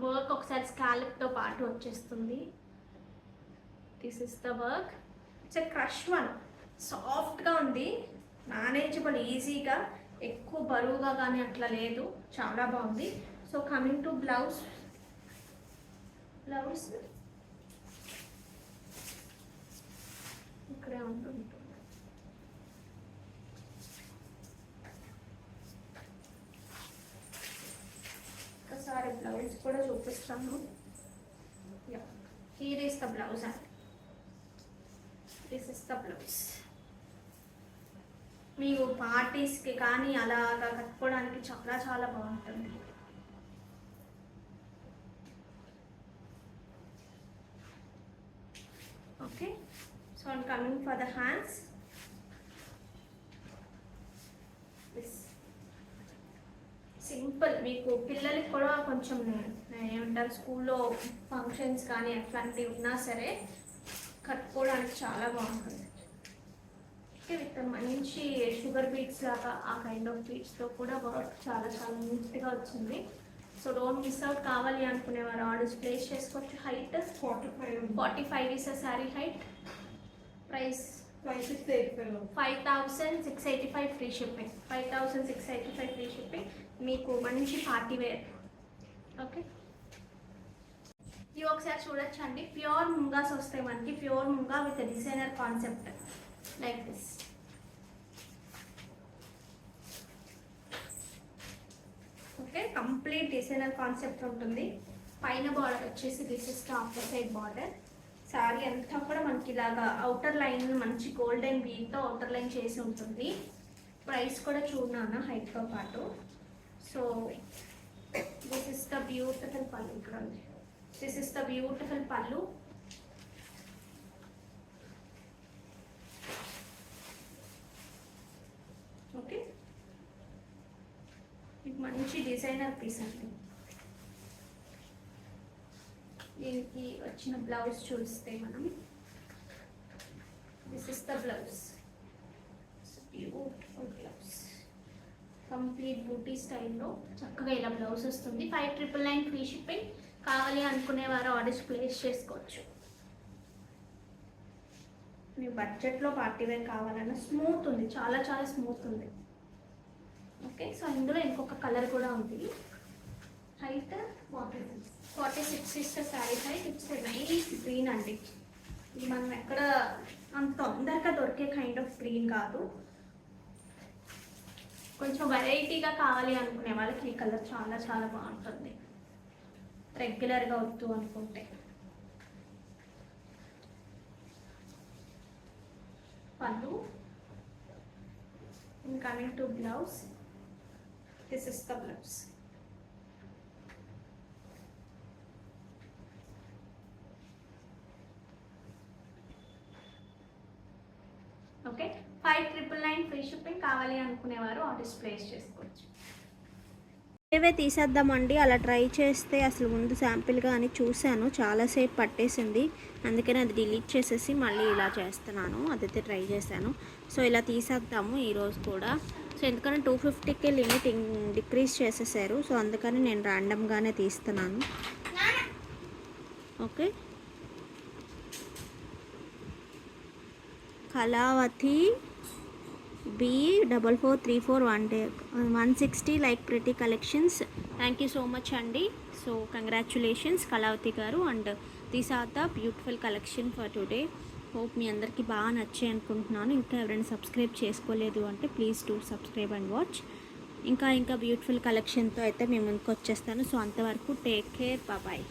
వర్క్ ఒకసారి స్కాలప్తో పాటు వచ్చేస్తుంది. This is the work. It's a crush one. సాఫ్ట్గా ఉంది, మేనేజబుల్, ఈజీగా, ఎక్కువ బరువుగా కానీ అట్లా లేదు. చాలా బాగుంది. So coming to blouse. Blouse ఇక్కడే ఉంటుంది. ఒకసారి బ్లౌజ్ కూడా చూపిస్తాను. Here is the blouse and this is the blouse. మీకు పార్టీస్కి కానీ అలాగా కట్టుకోవడానికి చాలా చాలా బాగుంటుంది. Okay, so I'm coming for the hands. Simple. మీకు పిల్లలకి కూడా కొంచెం ఏమంటారు, స్కూల్లో ఫంక్షన్స్ కానీ అట్లాంటివి ఉన్నా సరే కట్టుకోవడానికి చాలా బాగుంటుంది. విత్ మంచి షుగర్ బీట్స్ లాగా ఆ కైండ్ ఆఫ్ బీట్స్తో కూడా వర్క్ చాలా చాలా నీట్గా వచ్చింది. So don't miss out. కావాలి అనుకునేవారు ఆర్డర్స్ ప్లేస్ చేసుకోవచ్చు. Height 45 is sari height. Price 5685 free shipping. 5685 free shipping. మీకు మంచి పార్టీ వేర్. ఓకే, ఇవి ఒకసారి చూడొచ్చు అండి. ప్యూర్ ముంగాస్ వస్తాయి మనకి. Pure munga with designer concept like this. Okay, complete designer concept ఉంటుంది. పైన బార్డర్ వచ్చేసి this is the offer side border. Sari అంతా కూడా మనకి ఇలాగా అవుటర్ లైన్ మంచి గోల్డెన్ బీడ్తో అవుటర్ లైన్ చేసి ఉంటుంది. ప్రైస్ కూడా చూడనా హైట్తో పాటు. So this is the beautiful పళ్ళు. ఇక్కడ ఉంది. దిస్ ఇస్ ద బ్యూటిఫుల్ పళ్ళు. ఓకే, ఇది మంచి డిజైనర్ పీస్ అండి. దీనికి వచ్చిన బ్లౌజ్ చూస్తే మనం, this is the blouse. Beautiful blouse. Complete buti స్టైల్లో చక్కగా ఇలా బ్లౌజ్ వస్తుంది. 5999 ఫ్రీ షిప్పింగ్. కావాలి అనుకునేవారు ఆర్డర్స్ ప్లేస్ చేసుకోవచ్చు. మీ బడ్జెట్లో పార్టీ వేర్ కావాలన్నా స్మూత్ ఉంది, చాలా చాలా స్మూత్ ఉంది. ఓకే, సో ఇందులో ఇంకొక కలర్ కూడా ఉంది. Height 46 is sari height. It's nice green అండి. ఇది మనం ఎక్కడ అంత తొందరగా దొరికే కైండ్ ఆఫ్ గ్రీన్ కాదు. కొంచెం వెరైటీగా కావాలి అనుకునే వాళ్ళకి ఈ కలర్ చాలా చాలా బాగుంటుంది, రెగ్యులర్గా వద్దు అనుకుంటే. పళ్ళు. Coming to blouse, this is the blouse. Okay, 5,999 free shipping. కావాలి అనుకునేవారు ఆర్డర్స్ ప్లేస్ చేసుకోవచ్చు. ఇవే తీసేద్దామండి. అలా ట్రై చేస్తే అసలు ముందు శాంపిల్గా అని చూశాను, చాలాసేపు పట్టేసింది. అందుకని అది డిలీట్ చేసేసి మళ్ళీ ఇలా చేస్తున్నాను. అదైతే ట్రై చేశాను. సో ఇలా తీసేద్దాము ఈరోజు కూడా. సో ఎందుకంటే 250కే లిమిట్ డిక్రీజ్ చేసేసారు. సో అందుకని నేను ర్యాండమ్గానే తీస్తున్నాను. Okay, Kalavathi B4434 like pretty collections. Thank you so much అండి. So congratulations Kalavathi garu. And these are the beautiful collection for today. Hope మీ అందరికీ బాగా నచ్చాయి అనుకుంటున్నాను. ఇంకా ఎవరైనా సబ్స్క్రైబ్ చేసుకోలేదు అంటే please do subscribe and watch. ఇంకా బ్యూటిఫుల్ కలెక్షన్తో అయితే మేము ముందుకు వచ్చేస్తాను. సో అంతవరకు టేక్ కేర్, బాయ్.